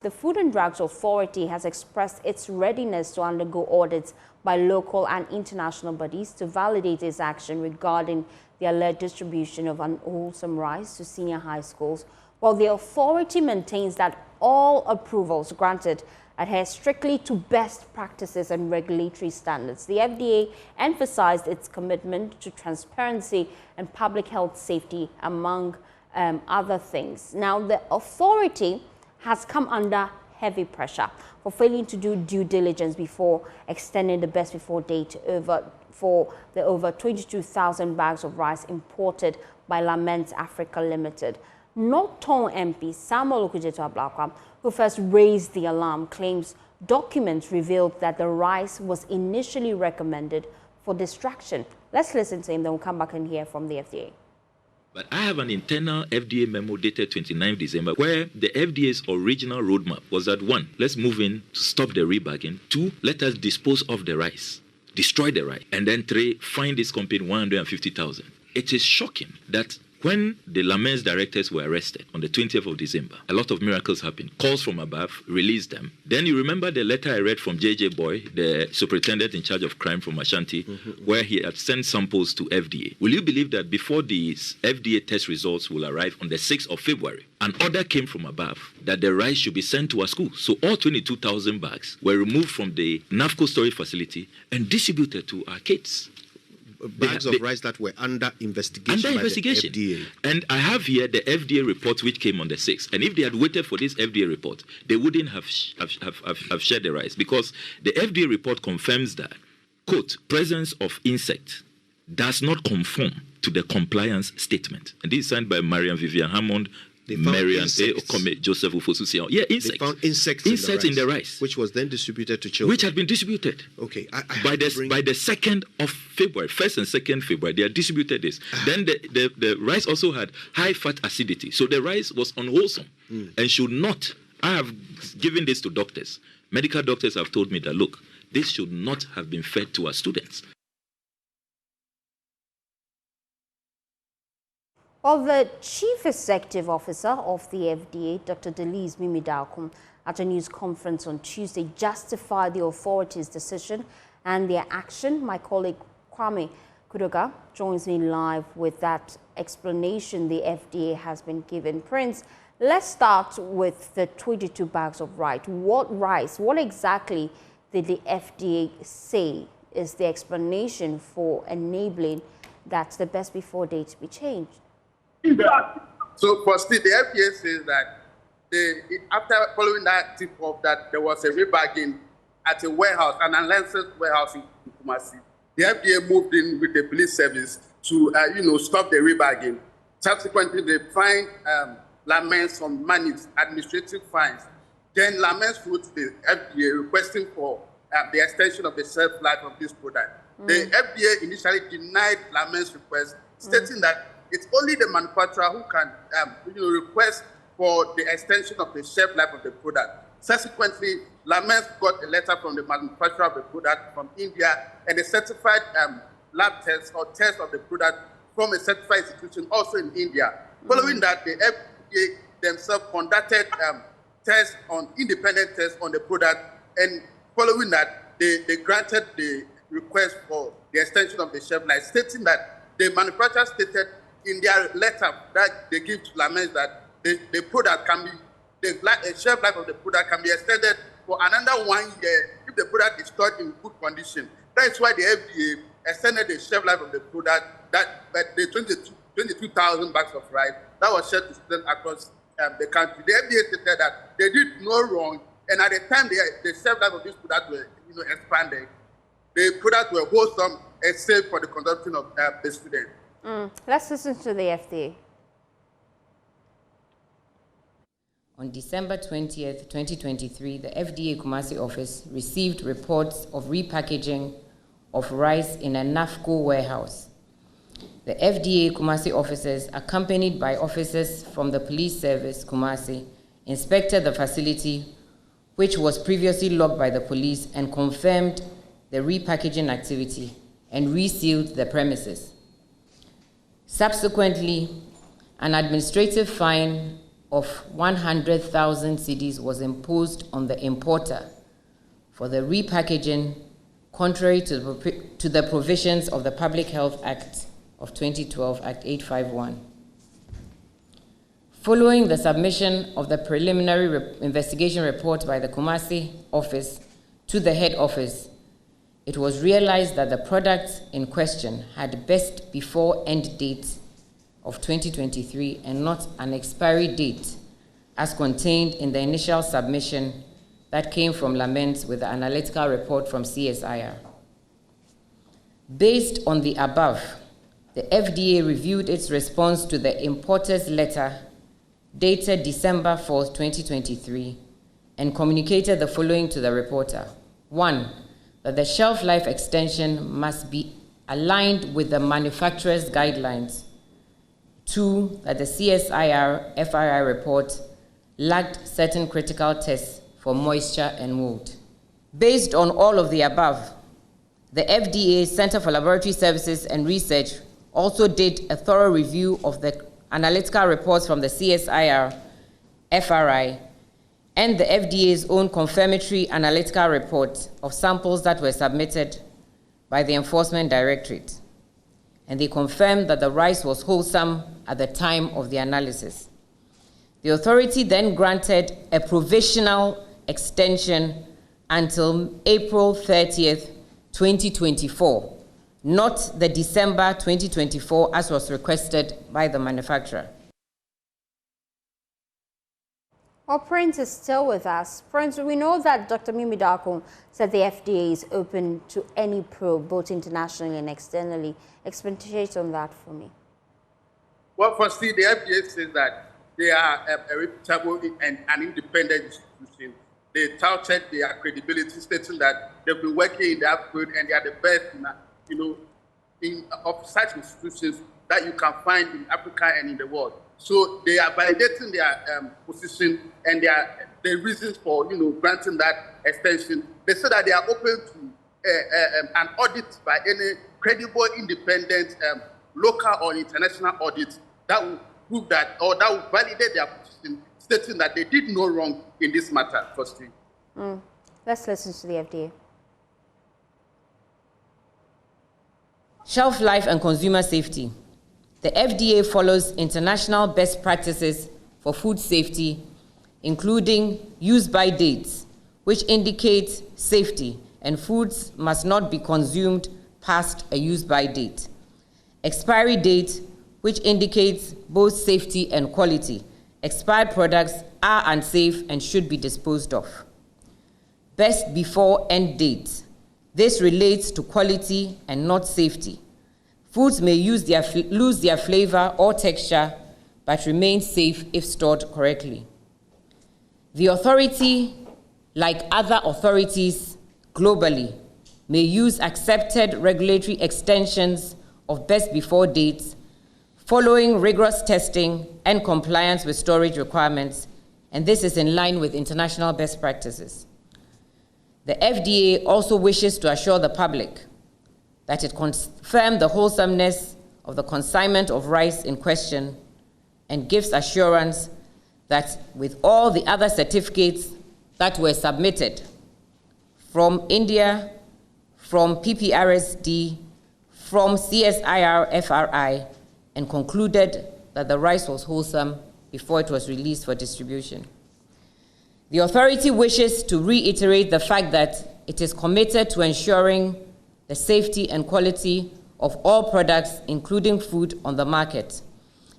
The Food and Drugs Authority has expressed its readiness to undergo audits by local and international bodies to validate its action regarding the alleged distribution of unwholesome rice to senior high schools, while the authority maintains that all approvals granted adhere strictly to best practices and regulatory standards. The FDA emphasized its commitment to transparency and public health safety, among other things. Now, the authority has come under heavy pressure for failing to do due diligence before extending the best before date for the over 22,000 bags of rice imported by Laments Africa Limited. Norton MP Samuel Okujeto-Ablakwa, who first raised the alarm, claims documents revealed that the rice was initially recommended for distraction. Let's listen to him, then we'll come back and hear from the FDA. But I have an internal FDA memo dated 29 December where the FDA's original roadmap was that 1, let's move in to stop the rebagging. 2, let us dispose of the rice, destroy the rice. And then 3, fine this company 150,000. It is shocking that when the Laments directors were arrested on the 20th of December, a lot of miracles happened. Calls from above released them. Then you remember the letter I read from JJ Boy, the superintendent in charge of crime from Ashanti, where he had sent samples to FDA. Will you believe that before these FDA test results will arrive on the 6th of February, an order came from above that the rice should be sent to our school. So all 22,000 bags were removed from the NAFCO storage facility and distributed to our kids. Bags of rice that were under investigation by the FDA. And I have here the FDA report which came on the 6th. And if they had waited for this FDA report, they wouldn't have shared the rice, because the FDA report confirms that, quote, presence of insect does not conform to the compliance statement. And this is signed by Marian Vivian Hammond, Marian Joseph Ufosusia. Yeah, insects. They found insects in the rice. Which was then distributed to children. Which had been distributed. Okay. By the 2nd of February, 1st and 2nd February, they had distributed this. Then the rice also had high fat acidity. So the rice was unwholesome and should not. I have given this to doctors. Medical doctors have told me that, look, this should not have been fed to our students. Well, the Chief Executive Officer of the FDA, Dr. Delise Mimidaukum, at a news conference on Tuesday, justified the authorities' decision and their action. My colleague Kwame Kudoga joins me live with that explanation the FDA has been given. Prince, let's start with the 22 bags of rice. What exactly did the FDA say is the explanation for enabling that the best before date be changed? So, firstly, the FDA says that after following that tip-off that there was a rebagging at a warehouse, an unlicensed warehouse in Kumasi, the FDA moved in with the police service to, stop the rebagging. Subsequently, they fined Laments some money, administrative fines. Then Laments wrote to the FDA requesting for the extension of the shelf life of this product. The FDA initially denied Laments' request, stating that it's only the manufacturer who can request for the extension of the shelf life of the product. Subsequently, Laments got a letter from the manufacturer of the product from India and a certified lab test or test of the product from a certified institution also in India. Following that, the FDA themselves conducted independent tests on the product, and following that, they granted the request for the extension of the shelf life, stating that the manufacturer stated in their letter that they give to Laments that the product can be, the shelf life of the product can be extended for another 1 year if the product is stored in good condition. That is why the FDA extended the shelf life of the product, that the 22,000 bags of rice that was shared to students across the country. The FDA stated that they did no wrong, and at the time the shelf life of this product were expanded, the products were wholesome and safe for the consumption of the students. Let's listen to the FDA. On December 20th, 2023, the FDA Kumasi office received reports of repackaging of rice in a NAFCO warehouse. The FDA Kumasi officers, accompanied by officers from the police service Kumasi, inspected the facility, which was previously locked by the police, and confirmed the repackaging activity and resealed the premises. Subsequently, an administrative fine of 100,000 cedis was imposed on the importer for the repackaging, contrary to the provisions of the Public Health Act of 2012, Act 851. Following the submission of the preliminary investigation report by the Kumasi office to the head office, it was realized that the products in question had best before end date of 2023 and not an expiry date as contained in the initial submission that came from Laments with the analytical report from CSIR. Based on the above, the FDA reviewed its response to the importer's letter dated December 4th, 2023, and communicated the following to the reporter. 1, that the shelf life extension must be aligned with the manufacturer's guidelines. 2, that the CSIR FRI report lacked certain critical tests for moisture and mold. Based on all of the above, the FDA Center for Laboratory Services and Research also did a thorough review of the analytical reports from the CSIR FRI and the FDA's own confirmatory analytical report of samples that were submitted by the Enforcement Directorate. And they confirmed that the rice was wholesome at the time of the analysis. The authority then granted a provisional extension until April 30th, 2024, not the December 2024 as was requested by the manufacturer. Well, Prince is still with us. Prince, we know that Dr. Mimi Darko said the FDA is open to any probe, both internationally and externally. Expatiate on that for me. Well, firstly, the FDA says that they are a reputable and an independent institution. They touted their credibility, stating that they've been working in their field and they are the best of such institutions that you can find in Africa and in the world. So they are validating their position and the reasons for granting that extension. They say that they are open to an audit by any credible, independent, local or international audit that will prove that, or that will validate their position, stating that they did no wrong in this matter. Firstly, let's listen to the FDA. Shelf life and consumer safety. The FDA follows international best practices for food safety, including use-by dates, which indicate safety, and foods must not be consumed past a use-by date. Expiry date, which indicates both safety and quality. Expired products are unsafe and should be disposed of. Best before end date. This relates to quality and not safety. Foods may lose their flavor or texture, but remain safe if stored correctly. The authority, like other authorities globally, may use accepted regulatory extensions of best before dates following rigorous testing and compliance with storage requirements, and this is in line with international best practices. The FDA also wishes to assure the public that it confirmed the wholesomeness of the consignment of rice in question and gives assurance that with all the other certificates that were submitted from India, from PPRSD, from CSIR FRI, and concluded that the rice was wholesome before it was released for distribution. The authority wishes to reiterate the fact that it is committed to ensuring the safety and quality of all products, including food on the market.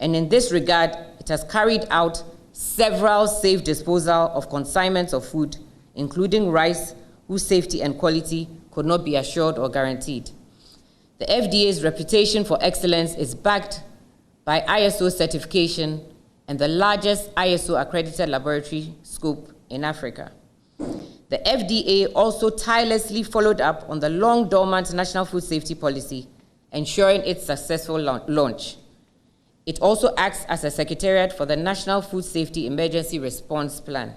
And in this regard, it has carried out several safe disposal of consignments of food, including rice, whose safety and quality could not be assured or guaranteed. The FDA's reputation for excellence is backed by ISO certification and the largest ISO accredited laboratory scope in Africa. The FDA also tirelessly followed up on the long dormant National Food Safety Policy, ensuring its successful launch. It also acts as a secretariat for the National Food Safety Emergency Response Plan.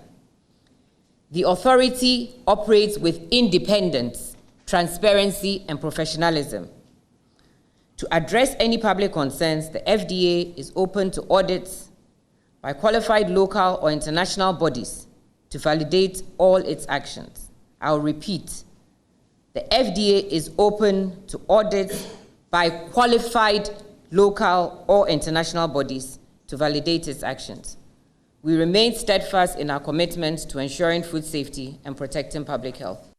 The authority operates with independence, transparency, and professionalism. To address any public concerns, the FDA is open to audits by qualified local or international bodies to validate all its actions. I'll repeat, the FDA is open to audits by qualified local or international bodies to validate its actions. We remain steadfast in our commitment to ensuring food safety and protecting public health.